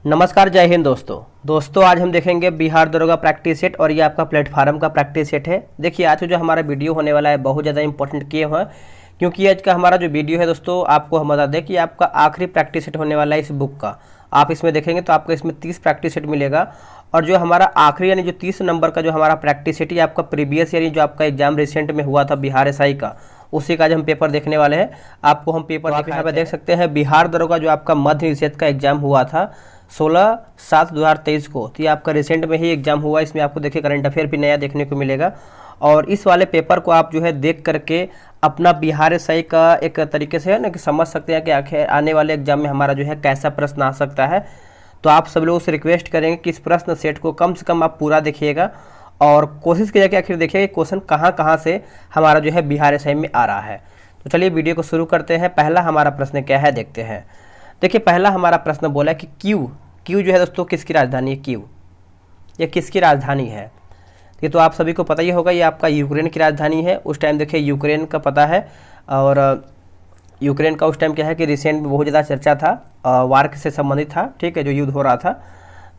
नमस्कार, जय हिंद दोस्तों आज हम देखेंगे बिहार दरोगा प्रैक्टिस सेट और ये आपका प्लेटफार्म का प्रैक्टिस सेट है। देखिए आज जो हमारा वीडियो होने वाला है बहुत ज़्यादा इंपॉर्टेंट किए हुए हैं, क्योंकि आज का हमारा जो वीडियो है दोस्तों आपको हम बता दें कि आपका आखिरी प्रैक्टिस सेट होने वाला है इस बुक का। आप इसमें देखेंगे तो आपको इसमें 30 प्रैक्टिस सेट मिलेगा और जो हमारा आखिरी यानी जो 30 नंबर का जो हमारा प्रैक्टिस सेट है आपका प्रीवियस यानी जो आपका एग्जाम रिसेंट में हुआ था बिहार एसआई का, उसी का जो हम पेपर देखने वाले हैं। आपको हम पेपर आप यहाँ पे देख सकते हैं बिहार दरोगा जो आपका मध्य निषेध का एग्जाम हुआ था 16/7/2023 को, तो ये आपका रिसेंट में ही एग्जाम हुआ। इसमें आपको देखिए करंट अफेयर भी नया देखने को मिलेगा और इस वाले पेपर को आप जो है देख करके अपना बिहार एसआई का एक तरीके से है ना कि समझ सकते हैं कि आखिर आने वाले एग्जाम में हमारा जो है कैसा प्रश्न आ सकता है। तो आप सब लोगों से रिक्वेस्ट करेंगे कि इस प्रश्न सेट को कम से कम आप पूरा देखिएगा और कोशिश कीजिए कि आखिर देखिए कि क्वेश्चन कहाँ से हमारा जो है बिहार एसआई में आ रहा है। तो चलिए वीडियो को शुरू करते हैं। पहला हमारा प्रश्न क्या है देखते हैं। देखिए पहला हमारा प्रश्न बोला कि क्यू जो है दोस्तों किसकी राजधानी है। क्यू ये किसकी राजधानी है? ये तो आप सभी को पता ही होगा, ये आपका यूक्रेन की राजधानी है। उस टाइम देखिए यूक्रेन का पता है और यूक्रेन का उस टाइम क्या है कि रिसेंट में बहुत ज़्यादा चर्चा था, वार से संबंधित था, ठीक है, जो युद्ध हो रहा था।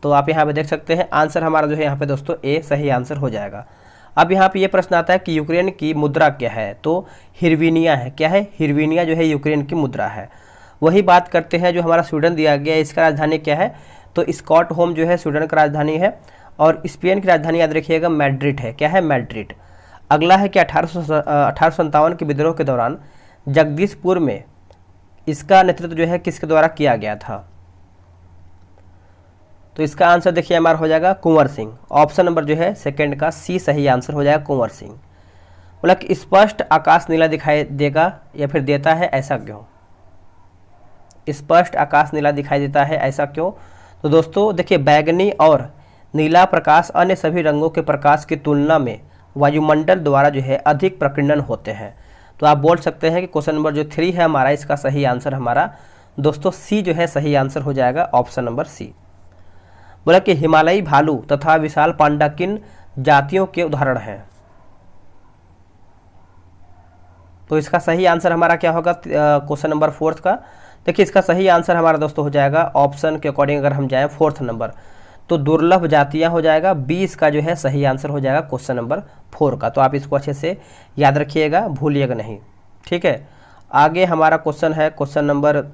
तो आप यहाँ पे देख सकते हैं आंसर हमारा जो है यहाँ पे दोस्तों ए सही आंसर हो जाएगा। अब यहाँ पे ये प्रश्न आता है कि यूक्रेन की मुद्रा क्या है, तो हिरवीनिया है। क्या है? हिरवीनिया जो है यूक्रेन की मुद्रा है। वही बात करते हैं जो हमारा स्वीडन दिया गया है, इसका राजधानी क्या है, तो स्टॉकहोम जो है स्वीडन का राजधानी है और स्पेन की राजधानी याद रखिएगा मैड्रिड है। क्या है? मैड्रिड। अगला है कि 1857 के विद्रोह के दौरान जगदीशपुर में इसका नेतृत्व जो है किसके द्वारा किया गया था, तो इसका आंसर देखिए हमारा हो जाएगा कुंवर सिंह। ऑप्शन नंबर जो है सेकंड का सी सही आंसर हो जाएगा कुंवर सिंह। बोला कि स्पष्ट आकाश नीला दिखाई देगा या फिर देता है, ऐसा क्यों? स्पष्ट आकाश नीला दिखाई देता है, ऐसा क्यों? तो दोस्तों देखिए बैगनी और नीला प्रकाश अन्य सभी रंगों के प्रकाश की तुलना में वायुमंडल द्वारा जो है अधिक प्रकीर्णन होते हैं। तो आप बोल सकते हैं कि क्वेश्चन नंबर जो 3 है हमारा, इसका सही आंसर हमारा दोस्तों सी जो है सही आंसर हो जाएगा, ऑप्शन नंबर सी। बोला कि हिमालयी भालू तथा विशाल पांडा किन जातियों के उदाहरण हैं, तो इसका सही आंसर हमारा क्या होगा क्वेश्चन नंबर 4 का। देखिए इसका सही आंसर हमारा दोस्तों हो जाएगा ऑप्शन के अकॉर्डिंग अगर हम जाएं 4th नंबर, तो दुर्लभ जातियां हो जाएगा। बी इसका जो है सही आंसर हो जाएगा क्वेश्चन नंबर 4 का। तो आप इसको अच्छे से याद रखिएगा, भूलिएगा नहीं, ठीक है। आगे हमारा क्वेश्चन है, क्वेश्चन नंबर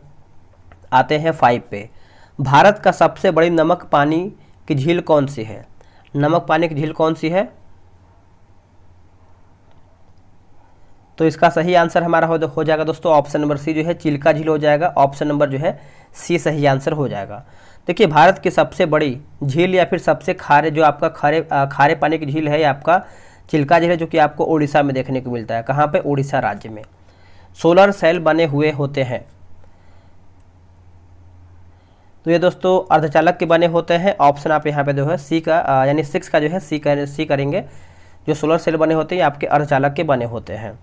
आते हैं 5 पे। भारत का सबसे बड़ी नमक पानी की झील कौन सी है? नमक पानी की झील कौन सी है? तो इसका सही आंसर हमारा हो जाएगा दोस्तों ऑप्शन नंबर सी जो है चिल्का झील हो जाएगा। ऑप्शन नंबर जो है सी सही आंसर हो जाएगा। देखिए भारत की सबसे बड़ी झील या फिर सबसे खारे जो आपका खारे पानी की झील है, ये आपका चिल्का झील है, जो कि आपको उड़ीसा में देखने को मिलता है। कहाँ पे? उड़ीसा राज्य में। सोलर सेल बने हुए होते हैं, तो ये दोस्तों अर्धचालक के बने होते हैं। ऑप्शन आप यहाँ पे जो है सी का यानी 6 का जो है सी करेंगे। जो सोलर सेल बने होते हैं आपके अर्धचालक के बने होते हैं।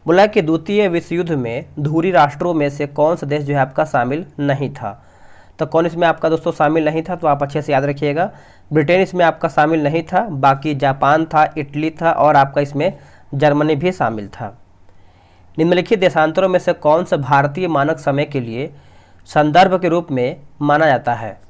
बोला कि द्वितीय विश्व युद्ध में धुरी राष्ट्रों में से कौन सा देश जो है आपका शामिल नहीं था, तो कौन इसमें आपका दोस्तों शामिल नहीं था, तो आप अच्छे से याद रखिएगा। ब्रिटेन इसमें आपका शामिल नहीं था, बाकी जापान था, इटली था और आपका इसमें जर्मनी भी शामिल था। निम्नलिखित देशांतरों में से कौन सा भारतीय मानक समय के लिए संदर्भ के रूप में माना जाता है,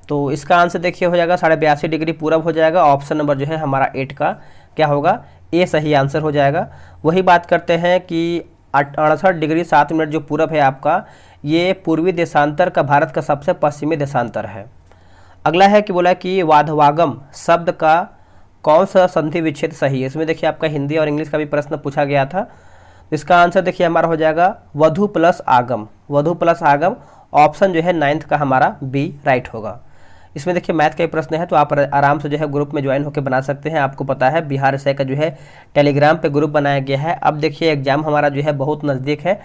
तो इसका आंसर देखिए हो जाएगा 82.5 डिग्री पूरब हो जाएगा। ऑप्शन नंबर जो है हमारा 8 का क्या होगा, ए सही आंसर हो जाएगा। वही बात करते हैं कि 68 डिग्री 7 मिनट जो पूरब है आपका, ये पूर्वी देशांतर का भारत का सबसे पश्चिमी देशांतर है। अगला है कि बोला कि वाधवागम शब्द का कौन सा संधि विच्छेद सही है। इसमें देखिए आपका हिंदी और इंग्लिश का भी प्रश्न पूछा गया था। इसका आंसर देखिए हमारा हो जाएगा वधु प्लस आगम। वधु प्लस आगम ऑप्शन जो है 9th का हमारा बी राइट होगा। इसमें देखिए मैथ का ही प्रश्न है, तो आप आराम से जो है ग्रुप में ज्वाइन होकर बना सकते हैं। आपको पता है बिहार एसआई का जो है टेलीग्राम पे ग्रुप बनाया गया है। अब देखिए एग्जाम हमारा जो है बहुत नज़दीक है,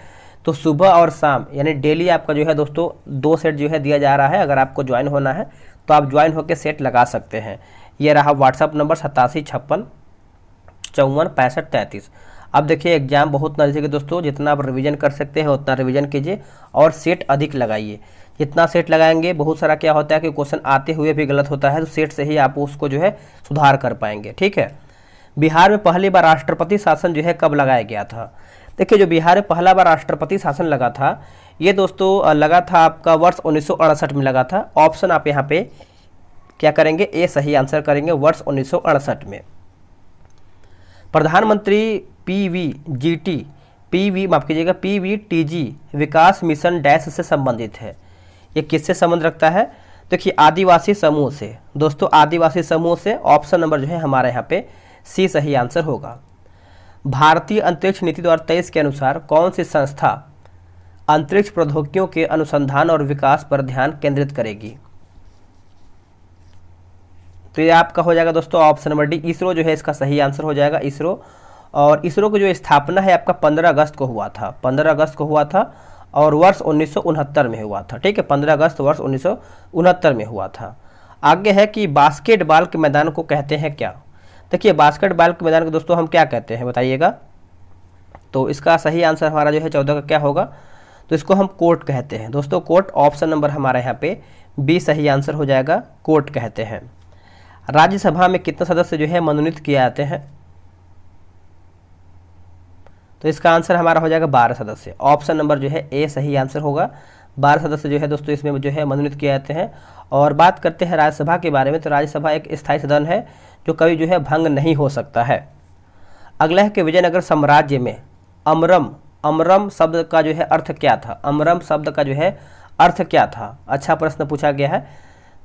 तो सुबह और शाम यानी डेली आपका जो है दोस्तों 2 सेट जो है दिया जा रहा है। अगर आपको ज्वाइन होना है तो आप ज्वाइन होकर सेट लगा सकते हैं। ये रहा व्हाट्सअप नंबर 8756546533। अब देखिए एग्जाम बहुत नज़दीक है दोस्तों, जितना आप रिवीजन कर सकते हैं उतना रिवीजन कीजिए और सेट अधिक लगाइए। जितना सेट लगाएंगे, बहुत सारा क्या होता है कि क्वेश्चन आते हुए भी गलत होता है, तो सेट से ही आप उसको जो है सुधार कर पाएंगे, ठीक है। बिहार में पहली बार राष्ट्रपति शासन जो है कब लगाया गया था? देखिए जो बिहार में पहला बार राष्ट्रपति शासन लगा था ये दोस्तों लगा था आपका वर्ष 1968 में लगा था। ऑप्शन आप यहाँ पे क्या करेंगे, ए सही आंसर करेंगे, वर्ष 1968 में। प्रधानमंत्री PVTG विकास मिशन डैश से संबंधित है। ये किससे संबंध रखता है? देखिए आदिवासी समूह से। दोस्तों आदिवासी समूह से ऑप्शन नंबर जो है हमारा यहाँ पे सी सही आंसर होगा। भारतीय अंतरिक्ष नीति 2023 के अनुसार कौन सी संस्था अंतरिक्ष प्रौद्योगिकियों के अनुसंधान और विकास पर ध्यान केंद्रित करेगी? तो ये आपका हो जाएगा दोस्तों ऑप्शन नंबर डी, इसरो जो है इसका सही आंसर हो जाएगा, इसरो। और इसरो की जो स्थापना है आपका 15 अगस्त को हुआ था, 15 अगस्त को हुआ था और वर्ष 1969 में हुआ था। ठीक है, 15 अगस्त वर्ष 1969 में हुआ था। आगे है कि बास्केटबॉल के मैदान को कहते हैं क्या? देखिए बास्केटबॉल के मैदान को दोस्तों हम क्या कहते हैं बताइएगा। तो इसका सही आंसर हमारा जो है 14 का क्या होगा? तो इसको हम कोर्ट कहते हैं दोस्तों, कोर्ट। ऑप्शन नंबर हमारा यहाँ पे बी सही आंसर हो जाएगा, कोर्ट कहते हैं। राज्यसभा में कितने सदस्य जो है मनोनीत किए जाते हैं? तो इसका आंसर हमारा हो जाएगा 12 सदस्य। ऑप्शन नंबर जो है ए सही आंसर होगा, 12 सदस्य जो है दोस्तों इसमें जो है मनोनीत किए जाते हैं। और बात करते हैं राज्यसभा के बारे में, तो राज्यसभा एक स्थायी सदन है जो कभी जो है भंग नहीं हो सकता है। अगला है कि विजयनगर साम्राज्य में अमरम शब्द का जो है अर्थ क्या था? अमरम शब्द का जो है अर्थ क्या था? अच्छा प्रश्न पूछा गया है।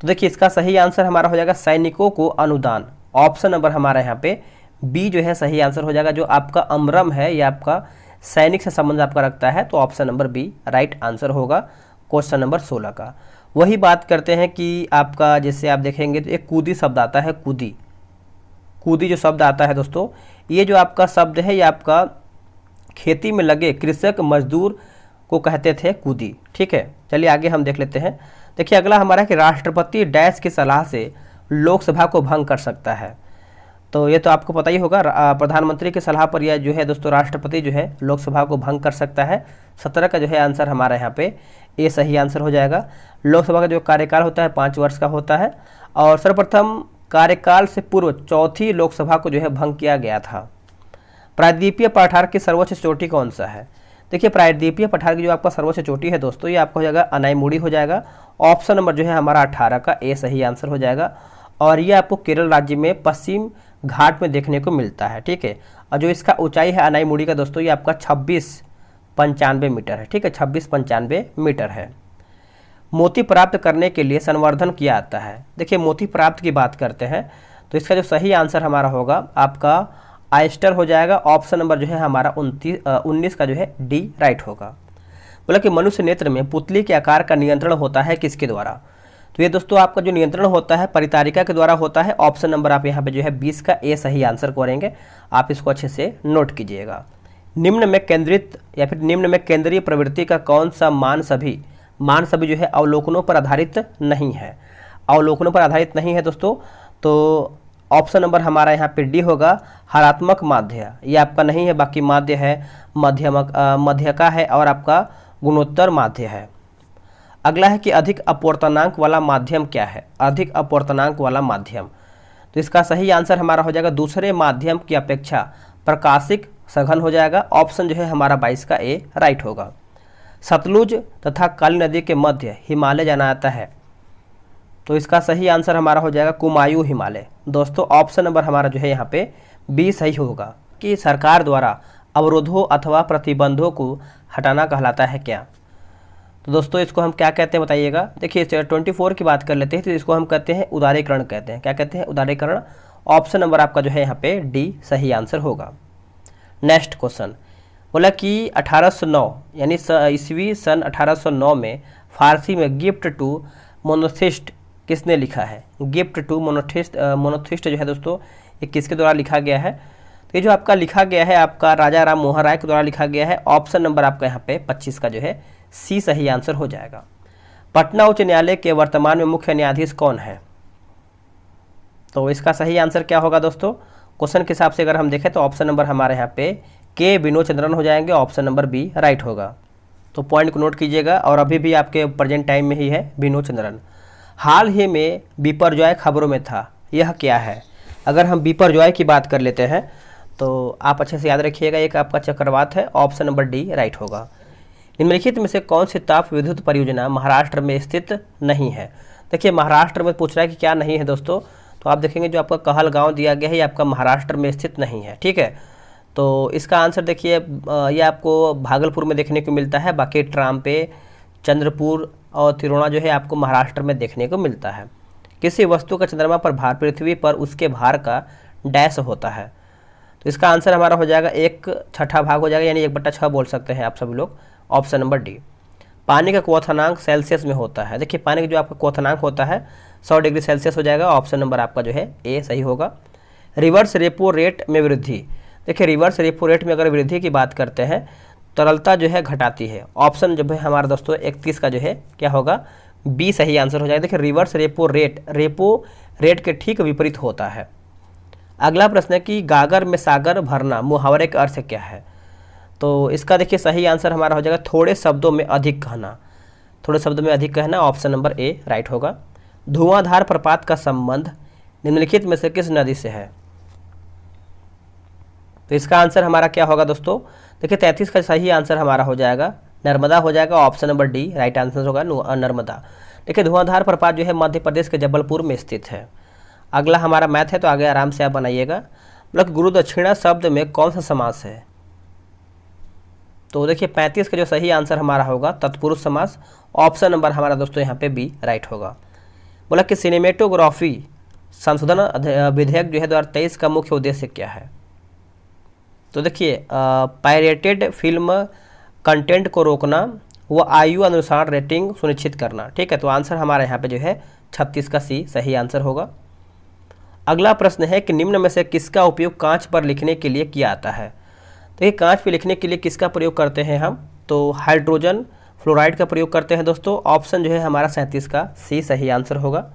तो देखिए इसका सही आंसर हमारा हो जाएगा सैनिकों को अनुदान। ऑप्शन नंबर हमारा यहाँ पे बी जो है सही आंसर हो जाएगा। जो आपका अमरम है ये आपका सैनिक से संबंध आपका रखता है, तो option number B right answer होगा क्वेश्चन नंबर 16 का। वही बात करते हैं कि आपका जैसे आप देखेंगे तो एक कूदी शब्द आता है, कूदी जो शब्द आता है दोस्तों, ये जो आपका शब्द है ये आपका खेती में लगे कृषक मजदूर को कहते थे कूदी। ठीक है, चलिए आगे हम देख लेते हैं। देखिए अगला हमारा है कि राष्ट्रपति डैश की सलाह से लोकसभा को भंग कर सकता है। तो ये तो आपको पता ही होगा, प्रधानमंत्री की सलाह पर यह जो है दोस्तों राष्ट्रपति जो है लोकसभा को भंग कर सकता है। 17 का जो है आंसर हमारा यहाँ पे ए सही आंसर हो जाएगा। लोकसभा का जो कार्यकाल होता है 5 वर्ष का होता है और सर्वप्रथम कार्यकाल से पूर्व चौथी लोकसभा को जो है भंग किया गया था। प्रायद्वीपीय पठार की सर्वोच्च चोटी कौन सा है? देखिए प्रायद्वीपीय पठार की जो आपका सर्वोच्च चोटी है दोस्तों ये आपका हो जाएगा अनाईमुड़ी हो जाएगा। ऑप्शन नंबर जो है हमारा 18 का ए सही आंसर हो जाएगा। और ये आपको केरल राज्य में पश्चिम घाट में देखने को मिलता है। ठीक है, और जो इसका ऊंचाई है अनाईमुड़ी का दोस्तों ये आपका 2695 मीटर है। ठीक है, 2695 मीटर है। मोती प्राप्त करने के लिए संवर्धन किया जाता है। देखिए मोती प्राप्त की बात करते हैं तो इसका जो सही आंसर हमारा होगा आपका आयस्टर हो जाएगा। ऑप्शन नंबर जो है हमारा 19 का जो है डी राइट होगा। बोला कि मनुष्य नेत्र में पुतली के आकार का नियंत्रण होता है किसके द्वारा? तो ये दोस्तों आपका जो नियंत्रण होता है परितारिका के द्वारा होता है। ऑप्शन नंबर आप यहाँ पे जो है 20 का ए सही आंसर करेंगे। आप इसको अच्छे से नोट कीजिएगा। निम्न में केंद्रित या फिर निम्न में केंद्रीय प्रवृत्ति का कौन सा मान सभी जो है अवलोकनों पर आधारित नहीं है? अवलोकनों पर आधारित नहीं है दोस्तों, तो ऑप्शन नंबर हमारा यहाँ पे डी होगा हरात्मक माध्य। ये आपका नहीं है, बाकी माध्य है, मध्यका है और आपका गुणोत्तर माध्य है। अगला है कि अधिक अपवर्तनांक वाला माध्यम क्या है? अधिक अपवर्तनांक वाला माध्यम, तो इसका सही आंसर हमारा हो जाएगा दूसरे माध्यम की अपेक्षा प्रकाशिक सघन हो जाएगा। ऑप्शन जो है हमारा 22 का ए राइट होगा। सतलुज तथा काली नदी के मध्य हिमालय जाना जाता है, तो इसका सही आंसर हमारा हो जाएगा कुमायूं हिमालय। दोस्तों ऑप्शन नंबर हमारा जो है यहाँ पे बी सही होगा। कि सरकार द्वारा अवरोधों अथवा प्रतिबंधों को हटाना कहलाता है क्या? तो दोस्तों इसको हम क्या कहते हैं बताइएगा। देखिए 24 की बात कर लेते हैं, तो इसको हम कहते हैं उदारीकरण कहते हैं। क्या कहते हैं? उदारीकरण। ऑप्शन नंबर आपका जो है यहाँ पे डी सही आंसर होगा। नेक्स्ट क्वेश्चन बोला कि 1809 यानी ईस्वी सन 1809 में फारसी में गिफ्ट टू मोनोथिस्ट किसने लिखा है? गिफ्ट टू मोनोथिस्ट जो है दोस्तों ये किसके द्वारा लिखा गया है? तो ये जो आपका लिखा गया है आपका राजा राम मोहन राय के द्वारा लिखा गया है। ऑप्शन नंबर आपका यहाँ पे 25 का जो है सी सही आंसर हो जाएगा। पटना उच्च न्यायालय के वर्तमान में मुख्य न्यायाधीश कौन है? तो इसका सही आंसर क्या होगा दोस्तों? क्वेश्चन के हिसाब से अगर हम देखें तो ऑप्शन नंबर हमारे यहाँ पे के विनोद चंद्रन हो जाएंगे। ऑप्शन नंबर बी राइट होगा। तो पॉइंट को नोट कीजिएगा और अभी भी आपके प्रेजेंट टाइम में ही है विनोद चंद्रन। हाल ही में बिपरजॉय खबरों में था, यह क्या है? अगर हम बिपरजॉय की बात कर लेते हैं तो आप अच्छे से याद रखिएगा, एक आपका चक्रवात है। ऑप्शन नंबर डी राइट होगा। निम्नलिखित में से कौन सी ताप विद्युत परियोजना महाराष्ट्र में स्थित नहीं है। देखिए महाराष्ट्र में पूछ रहा है कि क्या नहीं है दोस्तों, तो आप देखेंगे जो आपका कहलगांव दिया गया है ये आपका महाराष्ट्र में स्थित नहीं है। ठीक है, तो इसका आंसर देखिए ये आपको भागलपुर में देखने को मिलता है, बाकी ट्राम्पे, चंद्रपुर और तिरोना जो है आपको महाराष्ट्र में देखने को मिलता है। किसी वस्तु का चंद्रमा पर भार पृथ्वी पर उसके भार का डैश होता है। तो इसका आंसर हमारा हो जाएगा 1/6 भाग हो जाएगा, यानी 1/6 बोल सकते हैं आप सभी लोग, ऑप्शन नंबर डी। पानी का क्वथनांक सेल्सियस में होता है। देखिए पानी का जो आपका क्वथनांक होता है 100 डिग्री सेल्सियस हो जाएगा, ऑप्शन नंबर आपका जो है ए सही होगा। रिवर्स रेपो रेट में वृद्धि, देखिए रिवर्स रेपो रेट में अगर वृद्धि की बात करते हैं तरलता जो है घटाती है, ऑप्शन जो है हमारा दोस्तों 31 का जो है क्या होगा, बी सही आंसर हो जाएगा। देखिए रिवर्स रेपो रेट के ठीक विपरीत होता है। अगला प्रश्न है कि गागर में सागर भरना मुहावरे का अर्थ क्या है। तो इसका देखिए सही आंसर हमारा हो जाएगा थोड़े शब्दों में अधिक कहना, थोड़े शब्दों में अधिक कहना, ऑप्शन नंबर ए राइट होगा। धुआंधार प्रपात का संबंध निम्नलिखित में से किस नदी से है। तो इसका आंसर हमारा क्या होगा दोस्तों, देखिए 33 का सही आंसर हमारा हो जाएगा नर्मदा हो जाएगा, option number D right answer होगा नर्मदा। देखिए धुआंधार प्रपात जो है मध्य प्रदेश के जबलपुर में स्थित है। अगला हमारा मैथ है, तो आगे आराम से आप बनाइएगा। मतलब गुरु दक्षिणा शब्द में कौन सा समास है। तो देखिए 35 का जो सही आंसर हमारा होगा तत्पुरुष समास, ऑप्शन नंबर हमारा दोस्तों यहाँ पे बी राइट होगा। बोला कि सिनेमेटोग्राफी संशोधन विधेयक जो है 2023 का मुख्य उद्देश्य क्या है। तो देखिए पायरेटेड फिल्म कंटेंट को रोकना व आयु अनुसार रेटिंग सुनिश्चित करना। ठीक है, तो आंसर हमारा यहाँ पे जो है 36 का सी सही आंसर होगा। अगला प्रश्न है कि निम्न में से किसका उपयोग कांच पर लिखने के लिए किया जाता है। तो ये कांच पर लिखने के लिए किसका प्रयोग करते हैं हम, तो हाइड्रोजन फ्लोराइड का प्रयोग करते हैं दोस्तों, ऑप्शन जो है हमारा 37 का सी सही आंसर होगा।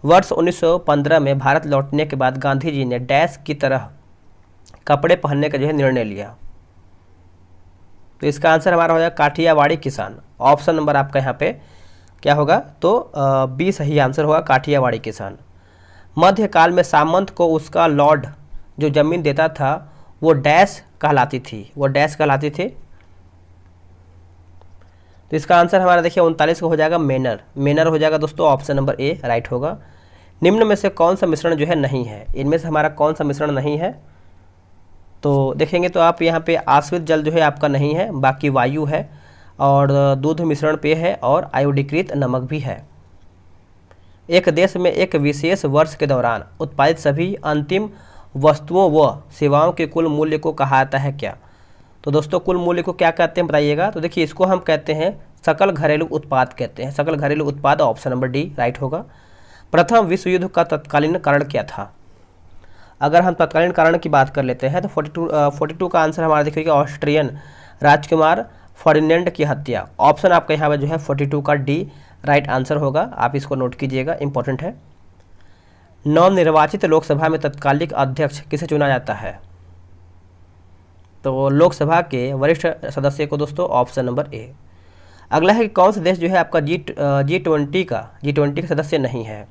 वर्ष 1915 में भारत लौटने के बाद गांधी जी ने डैश की तरह कपड़े पहनने का जो है निर्णय लिया। तो इसका आंसर हमारा हो जाएगा काठियावाड़ी किसान, ऑप्शन नंबर आपका यहाँ पे क्या होगा, तो बी सही आंसर होगा काठियावाड़ी किसान। मध्यकाल में सामंत को उसका लॉर्ड जो जमीन देता था वो डैश कहलाती थी, वो डैश कहलाती थी। तो इसका आंसर हमारा देखिए 39 को हो जाएगा मेनर, मेनर हो जाएगा दोस्तों, ऑप्शन नंबर ए राइट होगा। निम्न में से कौन सा मिश्रण जो है नहीं है, इनमें से हमारा कौन सा मिश्रण नहीं है। तो देखेंगे तो आप यहाँ पे आश्रित जल जो है आपका नहीं है, बाकी वायु है और दूध मिश्रण पेय है और आयोडीकृत नमक भी है। एक देश में एक विशेष वर्ष के दौरान उत्पादित सभी अंतिम वस्तुओं व सेवाओं के कुल मूल्य को कहा जाता है क्या। तो दोस्तों कुल मूल्य को क्या कहते हैं बताइएगा। तो देखिए इसको हम कहते हैं सकल घरेलू उत्पाद कहते हैं, सकल घरेलू उत्पाद, ऑप्शन नंबर डी राइट होगा। प्रथम विश्व युद्ध का तत्कालीन कारण क्या था। अगर हम तत्कालीन कारण की बात कर लेते हैं तो 42 का आंसर हमारा देखिएगा ऑस्ट्रियन राजकुमार फर्डिनेंड की हत्या, ऑप्शन आपका यहाँ पर जो है 42 का डी राइट आंसर होगा। आप इसको नोट कीजिएगा, इंपॉर्टेंट है। नवनिर्वाचित लोकसभा में तत्कालिक अध्यक्ष किसे चुना जाता है। तो लोकसभा के वरिष्ठ सदस्य को दोस्तों, ऑप्शन नंबर ए। अगला है कि कौन सा देश जो है आपका G20 का सदस्य नहीं है।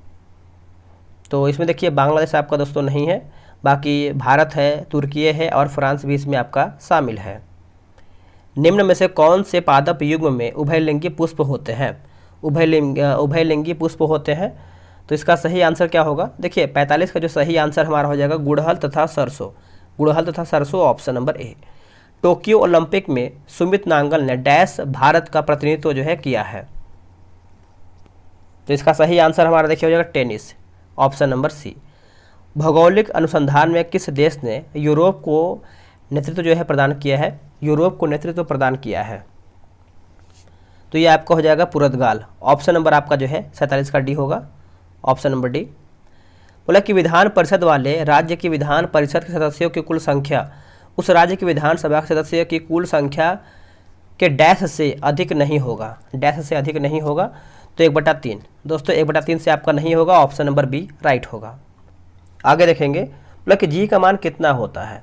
तो इसमें देखिए बांग्लादेश आपका दोस्तों नहीं है, बाकी भारत है, तुर्की है और फ्रांस भी इसमें आपका शामिल है। निम्न में से कौन से पादप युग्म में उभयलिंगी पुष्प होते हैं, उभयलिंगी पुष्प होते हैं। तो इसका सही आंसर क्या होगा, देखिए 45 का जो सही आंसर हमारा हो जाएगा गुड़हल तथा सरसों, गुड़हल तथा सरसों, ऑप्शन नंबर ए। टोक्यो ओलंपिक में सुमित नांगल ने डैश भारत का प्रतिनिधित्व जो है किया है। तो इसका सही आंसर हमारा देखिए हो जाएगा टेनिस, ऑप्शन नंबर सी। भौगोलिक अनुसंधान में किस देश ने यूरोप को नेतृत्व जो है प्रदान किया है, यूरोप को नेतृत्व प्रदान किया है। तो ये आपका हो जाएगा पुर्तगाल, ऑप्शन नंबर आपका जो है 47 का डी होगा, ऑप्शन नंबर डी। बोला कि विधान परिषद वाले राज्य की विधान परिषद के सदस्यों की कुल संख्या उस राज्य की विधानसभा के सदस्यों की कुल संख्या के डैश से अधिक नहीं होगा, डैश से अधिक नहीं होगा। तो 1/3 दोस्तों, 1/3 से आपका नहीं होगा, ऑप्शन नंबर बी राइट होगा। आगे देखेंगे, बोला कि जी का मान कितना होता है।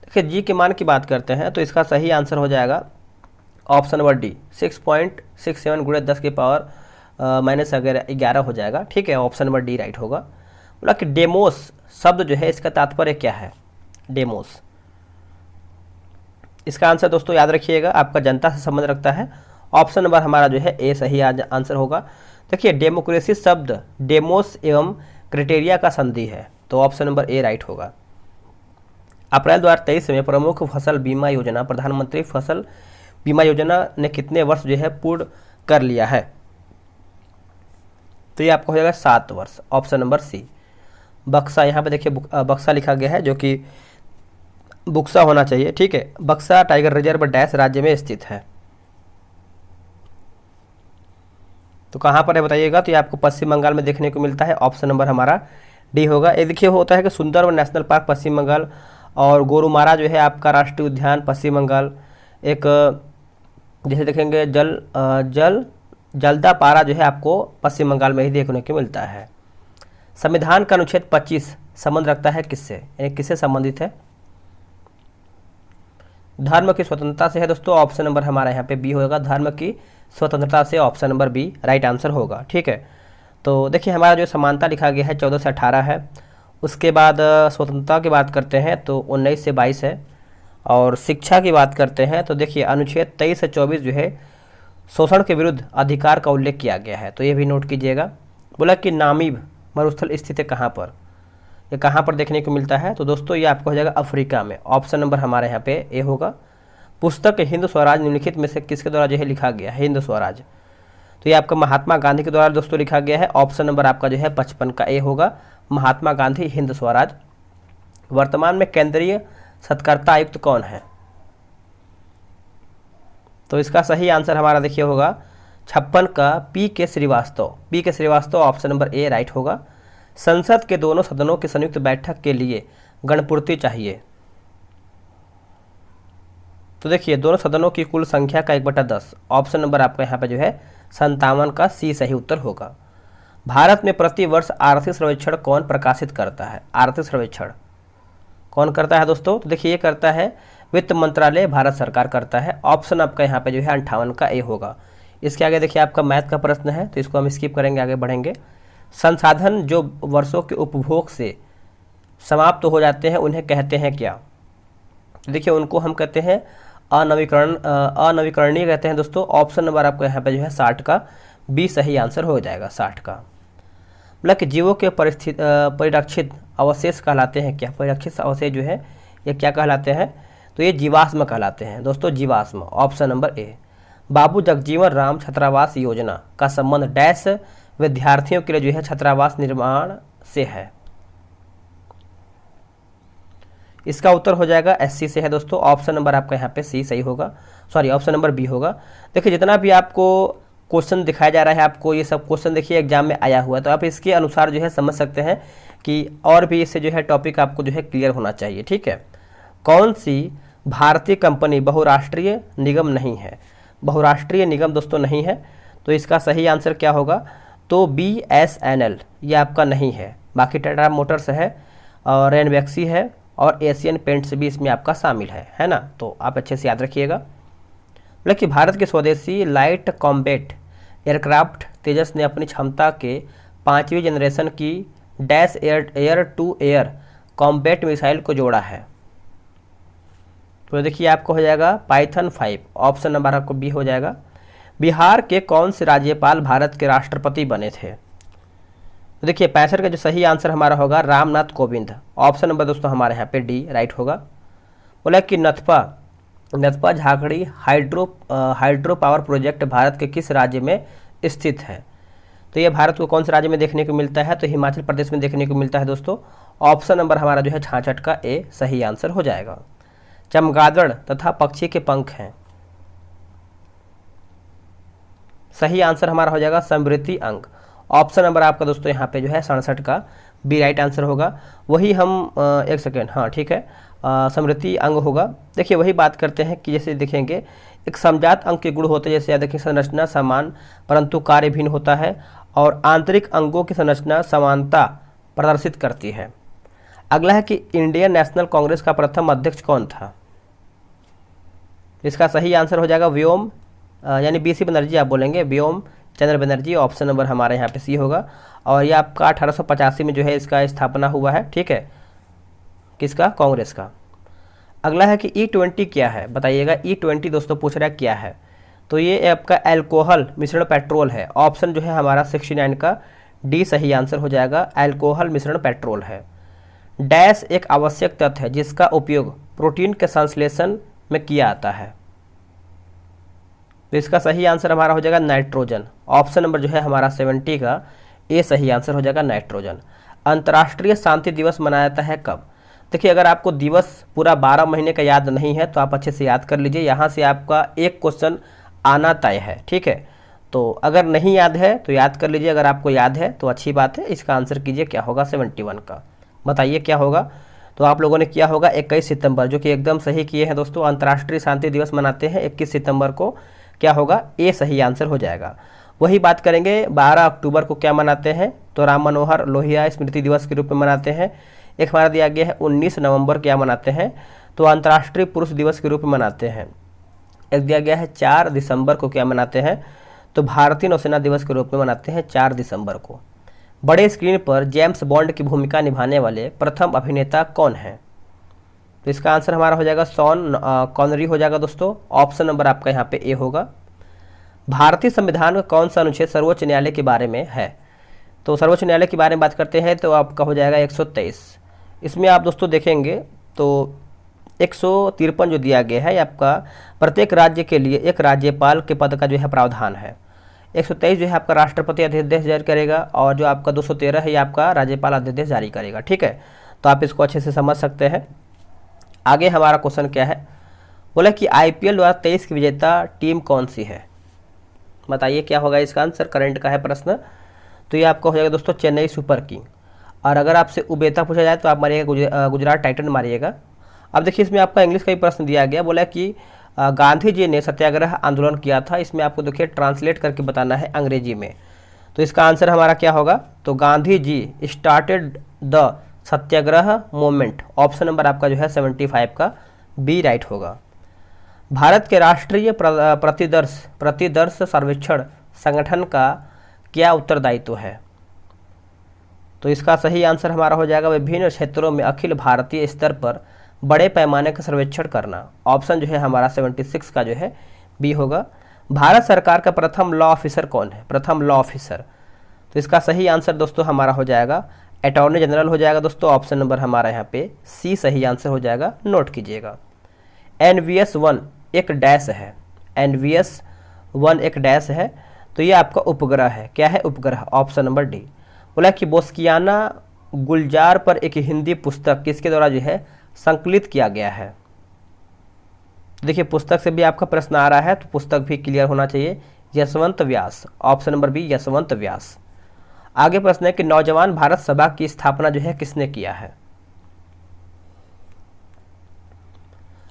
देखिए जी के मान की बात करते हैं तो इसका सही आंसर हो जाएगा ऑप्शन नंबर डी 6.67 गुणे 10 की पावर -11 हो जाएगा। ठीक है, ऑप्शन नंबर डी राइट होगा। बोला कि डेमोस शब्द जो है इसका तात्पर्य क्या है, डेमोस। इसका आंसर दोस्तों याद रखिएगा, आपका जनता से संबंध रखता है। ऑप्शन नंबर हमारा जो है ए सही आंसर होगा। देखिए डेमोक्रेसी शब्द डेमोस एवं क्राइटेरिया का संधि है, तो ऑप्शन नंबर ए राइट होगा। अप्रैल 2023 में प्रमुख फसल बीमा योजना प्रधानमंत्री फसल बीमा योजना ने कितने वर्ष जो है पूर्ण कर लिया है? तो ये आपको हो जाएगा 7 वर्ष, ऑप्शन नंबर सी। बक्सा, यहाँ पे देखिए बक्सा लिखा गया है जो कि बुक्सा होना चाहिए, ठीक है। बक्सा टाइगर रिजर्व डैश राज्य में स्थित है, तो कहाँ पर है बताइएगा? तो ये आपको पश्चिम बंगाल में देखने को मिलता है, ऑप्शन नंबर हमारा डी होगा। ये देखिए होता है कि सुंदरवन नेशनल पार्क पश्चिम बंगाल और गोरुमारा जो है आपका राष्ट्रीय उद्यान पश्चिम बंगाल। एक जैसे देखेंगे जलदापारा जो है आपको पश्चिम बंगाल में ही देखने को मिलता है। संविधान का अनुच्छेद 25 संबंध रखता है किससे, यानी किससे संबंधित है? धर्म की स्वतंत्रता से है दोस्तों, ऑप्शन नंबर हमारा यहाँ पे बी होगा। धर्म की स्वतंत्रता से option number B right answer होगा, ठीक है। तो देखिए हमारा जो समानता लिखा गया है 14 से 18 है। उसके बाद स्वतंत्रता की बात करते हैं तो 19 से 22 है। और शिक्षा की बात करते हैं तो देखिए अनुच्छेद 23 से 24 जो है शोषण के विरुद्ध अधिकार का उल्लेख किया गया है, तो ये भी नोट कीजिएगा। बोला कि नामीब मरुस्थल स्थित है कहाँ पर, ये कहाँ पर देखने को मिलता है? तो दोस्तों ये आपको हो जाएगा अफ्रीका में, ऑप्शन नंबर हमारे यहाँ पे ए होगा। पुस्तक हिंद स्वराज निम्नलिखित में से किसके द्वारा जो है लिखा गया है? हिंद स्वराज, तो ये आपका महात्मा गांधी के द्वारा दोस्तों लिखा गया है, ऑप्शन नंबर आपका जो है 55 का ए होगा, महात्मा गांधी हिंद स्वराज। वर्तमान में केंद्रीय सत्कर्ता आयुक्त कौन है? तो इसका सही आंसर हमारा देखिए होगा 56 का P K Srivastava, option number A right होगा। संसद के दोनों सदनों की संयुक्त बैठक के लिए गणपूर्ति चाहिए, तो देखिए दोनों सदनों की कुल संख्या का 1/10, ऑप्शन नंबर आपका यहाँ पे जो है 57 का सी सही उत्तर होगा। भारत में प्रति वर्ष आर्थिक सर्वेक्षण कौन प्रकाशित करता है? आर्थिक सर्वेक्षण कौन करता है दोस्तों? तो देखिए ये करता है वित्त मंत्रालय, भारत सरकार करता है, ऑप्शन आपका यहाँ पे जो है 58 का ए होगा। इसके आगे देखिए आपका मैथ का प्रश्न है, तो इसको हम स्किप करेंगे, आगे बढ़ेंगे। संसाधन जो वर्षों के उपभोग से समाप्त हो जाते हैं उन्हें कहते हैं क्या? तो देखिए उनको हम कहते हैं अनवीकरणीय कहते हैं दोस्तों, ऑप्शन नंबर आपको यहाँ पे जो है 60 का बी सही आंसर हो जाएगा, 60 का। मतलब कि जीवों के परिरक्षित अवशेष कहलाते हैं क्या? परिरक्षित अवशेष जो है ये क्या कहलाते हैं? तो ये जीवाश्म कहलाते हैं दोस्तों, जीवाश्म, ऑप्शन नंबर ए। बाबू जगजीवन राम छात्रावास योजना का संबंध डैश विद्यार्थियों के लिए जो है छात्रावास निर्माण से है? इसका उत्तर हो जाएगा एससी से है दोस्तों, ऑप्शन नंबर आपका यहाँ पे सी सही होगा, सॉरी ऑप्शन नंबर बी होगा। देखिए जितना भी आपको क्वेश्चन दिखाया जा रहा है आपको, ये सब क्वेश्चन देखिए एग्जाम में आया हुआ है, तो आप इसके अनुसार जो है समझ सकते हैं कि और भी इससे जो है टॉपिक आपको जो है क्लियर होना चाहिए, ठीक है। कौन सी भारतीय कंपनी बहुराष्ट्रीय निगम नहीं है? बहुराष्ट्रीय निगम दोस्तों नहीं है, तो इसका सही आंसर क्या होगा? तो BSNL ये आपका नहीं है। बाकी टाटा मोटर्स है और रेनवैक्सी है और एशियन पेंट्स भी इसमें आपका शामिल है ना, तो आप अच्छे से याद रखिएगा। मतलब कि भारत के स्वदेशी लाइट कॉम्बैट एयरक्राफ्ट तेजस ने अपनी क्षमता के 5वीं जनरेशन की dash air to air combat missile को जोड़ा है, तो देखिए आपको हो जाएगा पाइथन 5, ऑप्शन नंबर आपको बी हो जाएगा। बिहार के कौन से राज्यपाल भारत के राष्ट्रपति बने थे? तो देखिए 65 का जो सही आंसर हमारा होगा रामनाथ कोविंद, ऑप्शन नंबर दोस्तों हमारे यहाँ पे डी राइट होगा। बोला कि Nathpa Jhakri hydro power project Bharat के किस राज्य में स्थित है? तो ये भारत को कौन से राज्य में देखने को मिलता है? तो हिमाचल प्रदेश में देखने को मिलता है दोस्तों, ऑप्शन नंबर हमारा जो है 66 का ए सही आंसर हो जाएगा। चमगादड़ तथा पक्षी के पंख हैं, सही आंसर हमारा हो जाएगा समृद्धि अंग, ऑप्शन नंबर आपका दोस्तों यहाँ पे जो है 67 का बी राइट आंसर होगा। वही हम एक सेकेंड, हाँ ठीक है, समृद्धि अंग होगा। देखिए वही बात करते हैं कि जैसे देखेंगे एक समजात अंग के गुण होते हैं, जैसे देखिए संरचना समान परंतु कार्य भिन्न होता है और आंतरिक अंगों की संरचना समानता प्रदर्शित करती है। अगला है कि इंडियन नेशनल कांग्रेस का प्रथम अध्यक्ष कौन था? इसका सही आंसर हो जाएगा व्योम यानी BC बनर्जी आप बोलेंगे, व्योम चंद्र बनर्जी, ऑप्शन नंबर हमारे यहाँ पे सी होगा। और ये आपका 1885 में जो है इसका स्थापना हुआ है, ठीक है, किसका? कांग्रेस का। अगला है कि E20 क्या है, बताइएगा। E20 दोस्तों पूछ रहा है क्या है, तो ये आपका अल्कोहल मिश्रण पेट्रोल है। ऑप्शन जो है हमारा 69 का डी सही आंसर हो जाएगा, अल्कोहल मिश्रण पेट्रोल है। डैश एक आवश्यक तत्व है जिसका उपयोग प्रोटीन के संश्लेषण में किया जाता है, तो इसका सही आंसर हमारा हो जाएगा नाइट्रोजन। ऑप्शन नंबर जो है हमारा 70 का ए सही आंसर हो जाएगा, नाइट्रोजन। अंतर्राष्ट्रीय शांति दिवस मनाया जाता है कब? देखिए, अगर आपको दिवस पूरा 12 महीने का याद नहीं है तो आप अच्छे से याद कर लीजिए, यहाँ से आपका एक क्वेश्चन आना तय है, ठीक है। तो अगर नहीं याद है तो याद कर लीजिए, अगर आपको याद है तो अच्छी बात है। इसका आंसर कीजिए क्या होगा 71 का, बताइए क्या होगा। तो आप लोगों ने किया होगा 21 सितंबर, जो कि एकदम सही किए हैं दोस्तों। अंतर्राष्ट्रीय शांति दिवस मनाते हैं 21 सितंबर को, क्या होगा ए सही आंसर हो जाएगा। वही बात करेंगे 12 अक्टूबर को क्या मनाते हैं, तो राम मनोहर लोहिया स्मृति दिवस के रूप में मनाते हैं। एक हमारा दिया गया है 19 नवंबर क्या मनाते हैं, तो अंतर्राष्ट्रीय पुरुष दिवस के रूप में मनाते हैं। एक दिया गया है 4 दिसंबर को क्या मनाते हैं, तो भारतीय नौसेना दिवस के रूप में मनाते हैं 4 दिसंबर को। बड़े स्क्रीन पर जेम्स बॉन्ड की भूमिका निभाने वाले प्रथम अभिनेता कौन हैं, तो इसका आंसर हमारा हो जाएगा शॉन कॉनरी हो जाएगा दोस्तों। ऑप्शन नंबर आपका यहाँ पे ए होगा। भारतीय संविधान का कौन सा अनुच्छेद सर्वोच्च न्यायालय के बारे में है, तो सर्वोच्च न्यायालय के बारे में बात करते हैं तो आपका हो जाएगा 123। इसमें आप दोस्तों देखेंगे तो 153 जो दिया गया है आपका प्रत्येक राज्य के लिए एक राज्यपाल के पद का जो है प्रावधान है। 123 जो है आपका राष्ट्रपति अध्यादेश जारी करेगा, और जो आपका 213 है ये आपका राज्यपाल अध्यादेश जारी करेगा, ठीक है। तो आप इसको अच्छे से समझ सकते हैं। आगे हमारा क्वेश्चन क्या है, बोला कि IPL 2023 की विजेता टीम कौन सी है, बताइए क्या होगा इसका आंसर। करंट का है प्रश्न, तो ये आपका हो जाएगा दोस्तों चेन्नई सुपर किंग। और अगर आपसे उबेता पूछा जाए तो आप मारिएगा गुजरात टाइटन मारिएगा। अब देखिए, इसमें आपका इंग्लिश का ही प्रश्न दिया गया, बोला कि गांधी जी ने सत्याग्रह आंदोलन किया था। इसमें आपको देखिए ट्रांसलेट करके बताना है अंग्रेजी में, तो इसका आंसर हमारा क्या होगा, तो Gandhi ji started the satyagraha movement. Option number आपका जो है 75 का बी राइट होगा। भारत के राष्ट्रीय प्रतिदर्श सर्वेक्षण संगठन का क्या उत्तरदायित्व है, तो इसका सही आंसर हमारा हो जाएगा विभिन्न क्षेत्रों में अखिल भारतीय स्तर पर बड़े पैमाने का सर्वेक्षण करना। ऑप्शन जो है हमारा 76 का जो है बी होगा। भारत सरकार का प्रथम लॉ ऑफिसर कौन है, प्रथम लॉ ऑफिसर, तो इसका सही आंसर दोस्तों हमारा हो जाएगा अटॉर्नी जनरल हो जाएगा दोस्तों। ऑप्शन नंबर हमारा यहाँ पे सी सही आंसर हो जाएगा, नोट कीजिएगा। NVS-1 एक डैश है, NVS-1 एक डैश है, तो ये आपका उपग्रह है, क्या है उपग्रह। Option number D. बोला कि बोस्कियाना गुलजार पर एक हिंदी पुस्तक किसके द्वारा जो है संकलित किया गया है, देखिए पुस्तक से भी आपका प्रश्न आ रहा है तो पुस्तक भी क्लियर होना चाहिए, यशवंत व्यास। ऑप्शन नंबर बी यशवंत व्यास। आगे प्रश्न है कि नौजवान भारत सभा की स्थापना जो है किसने किया है,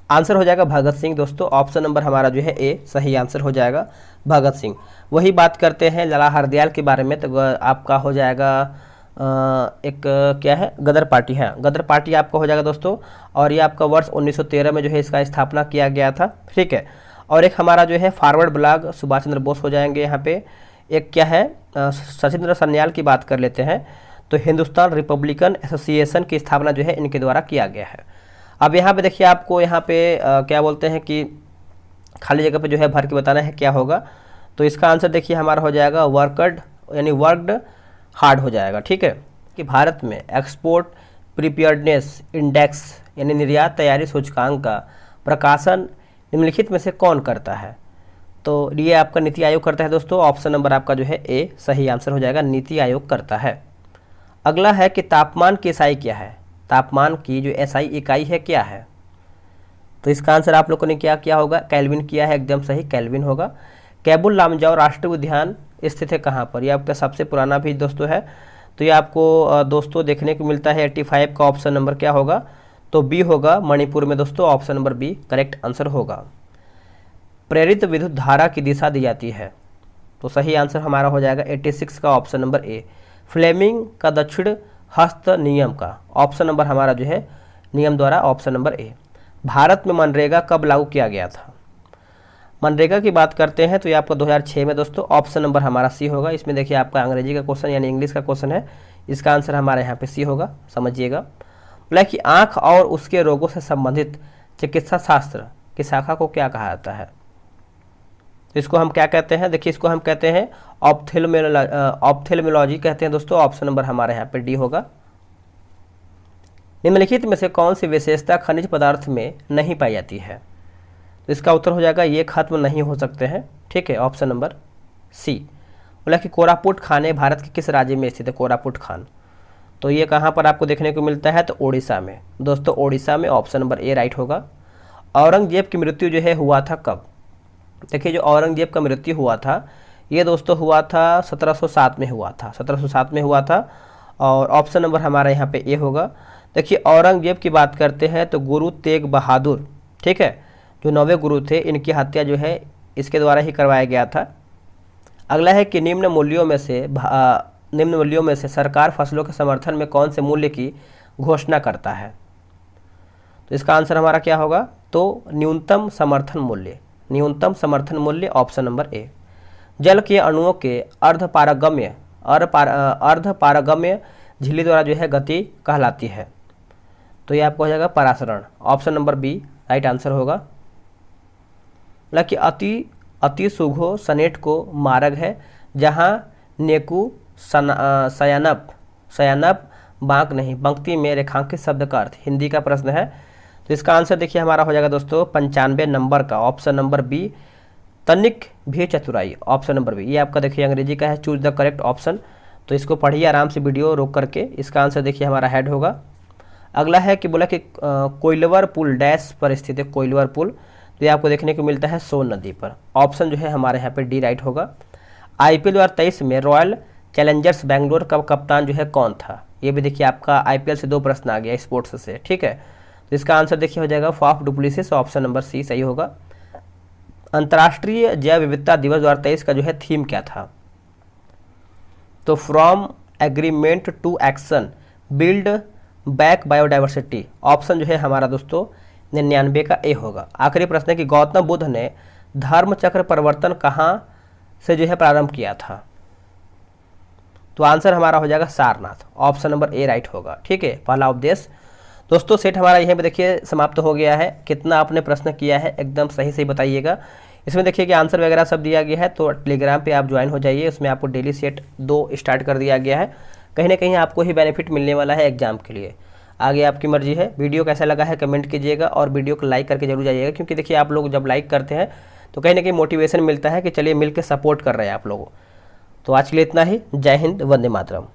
आंसर हो जाएगा भगत सिंह दोस्तों। ऑप्शन नंबर हमारा जो है ए सही आंसर हो जाएगा भगत सिंह। वही बात करते हैं लाला हरदयाल के बारे में, तो आपका हो जाएगा एक क्या है गदर पार्टी है, गदर पार्टी आपका हो जाएगा दोस्तों। और ये आपका वर्ष 1913 में जो है इसका स्थापना किया गया था, ठीक है। और एक हमारा जो है फॉरवर्ड ब्लॉग सुभाष चंद्र बोस हो जाएंगे यहाँ पे। एक क्या है सचिंद्र सन्याल की बात कर लेते हैं, तो हिंदुस्तान रिपब्लिकन एसोसिएशन की स्थापना जो है इनके द्वारा किया गया है। अब यहाँ पे देखिए आपको यहाँ पे क्या बोलते हैं कि खाली जगह पे जो है भर के बताना है क्या होगा, तो इसका आंसर देखिए हमारा हो जाएगा वर्कड यानी वर्कड हार्ड हो जाएगा, ठीक है। कि भारत में एक्सपोर्ट प्रिपेयर्डनेस इंडेक्स यानी निर्यात तैयारी सूचकांक का प्रकाशन निम्नलिखित में से कौन करता है, तो ये आपका नीति आयोग करता है दोस्तों। ऑप्शन नंबर आपका जो है ए सही आंसर हो जाएगा, नीति आयोग करता है। अगला है कि तापमान की SI क्या है, तापमान की जो SI इकाई है क्या है, तो इसका आंसर आप लोगों ने क्या किया होगा, केल्विन किया है, एकदम सही केल्विन होगा। कैबुल लामजाओ राष्ट्रीय उद्यान स्थित है कहाँ पर, यह आपका सबसे पुराना भी दोस्तों है, तो ये आपको दोस्तों देखने को मिलता है 85 का। ऑप्शन नंबर क्या होगा, तो बी होगा मणिपुर में दोस्तों। Option number B correct answer होगा। प्रेरित विद्युत धारा की दिशा दी जाती है, तो सही आंसर हमारा हो जाएगा 86 का। ऑप्शन नंबर ए। फ्लेमिंग का दक्षिण हस्त नियम का ऑप्शन नंबर हमारा जो है नियम द्वारा ऑप्शन नंबर ए। भारत में मनरेगा कब लागू किया गया था, मनरेगा की बात करते हैं तो ये आपका 2006 में दोस्तों। ऑप्शन नंबर हमारा सी होगा। इसमें देखिए आपका अंग्रेजी का क्वेश्चन यानी इंग्लिश का क्वेश्चन है, इसका आंसर हमारे यहाँ पे सी होगा, समझिएगा। बोला कि आँख और उसके रोगों से संबंधित चिकित्सा शास्त्र की शाखा को क्या कहा जाता है? तो इसको हम क्या कहते हैं? देखिए, इसको हम कहते हैं ऑप्थेल्मोलॉजी कहते हैं दोस्तों। ऑप्शन नंबर हमारे यहाँ पे डी होगा। निम्नलिखित में से कौन सी विशेषता खनिज पदार्थ में नहीं पाई जाती है? तो इसका उत्तर हो जाएगा ये खत्म नहीं हो सकते हैं। ठीक है, ऑप्शन नंबर सी। बोला कि कोरापुट खान भारत के किस राज्य में स्थित है? कोरापुट खान, तो ये कहाँ पर आपको देखने को मिलता है? तो उड़ीसा में दोस्तों, उड़ीसा में। ऑप्शन नंबर ए राइट होगा। औरंगजेब की मृत्यु जो है हुआ था कब? देखिए, जो औरंगजेब का मृत्यु हुआ था ये दोस्तों हुआ था 1707 में हुआ था, 1707 में हुआ था। और ऑप्शन नंबर हमारा यहाँ पे ए होगा। देखिए, औरंगजेब की बात करते हैं तो गुरु तेग बहादुर, ठीक है, जो 9वें गुरु थे, इनकी हत्या जो है इसके द्वारा ही करवाया गया था। अगला है कि निम्न मूल्यों में से सरकार फसलों के समर्थन में कौन से मूल्य की घोषणा करता है? तो इसका आंसर हमारा क्या होगा? तो न्यूनतम समर्थन मूल्य, न्यूनतम समर्थन मूल्य, ऑप्शन नंबर ए। जल के अणुओं के अर्धपारगम्य झिल्ली द्वारा जो है गति कहलाती है? तो ये आपको हो जाएगा परासरण। Option number B right answer होगा। मतलब कि अति सुघो सनेट को मार्ग है जहाँ नेकु सयानप बांक नहीं, पंक्ति में रेखांकित शब्द का अर्थ। हिंदी का प्रश्न है, तो इसका आंसर देखिए हमारा हो जाएगा दोस्तों 95 नंबर का, ऑप्शन नंबर बी, तनिक भी चतुराई। ऑप्शन नंबर बी, ये आपका देखिए अंग्रेजी का है, चूज द करेक्ट ऑप्शन। तो इसको पढ़िए आराम से वीडियो रोक करके। इसका आंसर देखिए हमारा हेड होगा। अगला है कि बोला कि कोइलवर पुल डैश पर स्थित है? कोइलवर पुल, तो ये आपको देखने को मिलता है सोन नदी पर। ऑप्शन जो है हमारे यहाँ पे डी राइट होगा। IPL 2023 में रॉयल चैलेंजर्स बेंगलोर का कप्तान जो है कौन था? ये भी देखिए आपका IPL से 2 प्रश्न आ गया स्पोर्ट्स से, ठीक है। तो इसका आंसर देखिए हो जाएगा Faf du Plessis, option number C सही होगा। अंतर्राष्ट्रीय जैव विविधता दिवस 2023 का जो है थीम क्या था? तो from agreement to action build back biodiversity. Option जो है हमारा दोस्तों 99 का ए होगा। आखिरी प्रश्न है कि गौतम बुद्ध ने धर्म चक्र परिवर्तन कहाँ से जो है प्रारंभ किया था? तो आंसर हमारा हो जाएगा Sarnath. Option number A right होगा। ठीक है, पहला उपदेश। दोस्तों सेट हमारा यहीं पे देखिए समाप्त हो गया है। कितना आपने प्रश्न किया है एकदम सही सही बताइएगा। इसमें देखिए कि आंसर वगैरह सब दिया गया है, तो टेलीग्राम पे आप ज्वाइन हो जाइए। उसमें आपको डेली सेट 2 स्टार्ट कर दिया गया है। कहीं ना कहीं आपको ही बेनिफिट मिलने वाला है एग्जाम के लिए। आगे आपकी मर्जी है। वीडियो कैसा लगा है कमेंट कीजिएगा और वीडियो को लाइक करके जरूर जाइएगा, क्योंकि देखिए आप लोग जब लाइक करते हैं तो कहीं ना कहीं मोटिवेशन मिलता है कि चलिए मिल के सपोर्ट कर रहे हैं आप लोगों। तो आज के लिए इतना ही। जय हिंद, वंदे मातरम।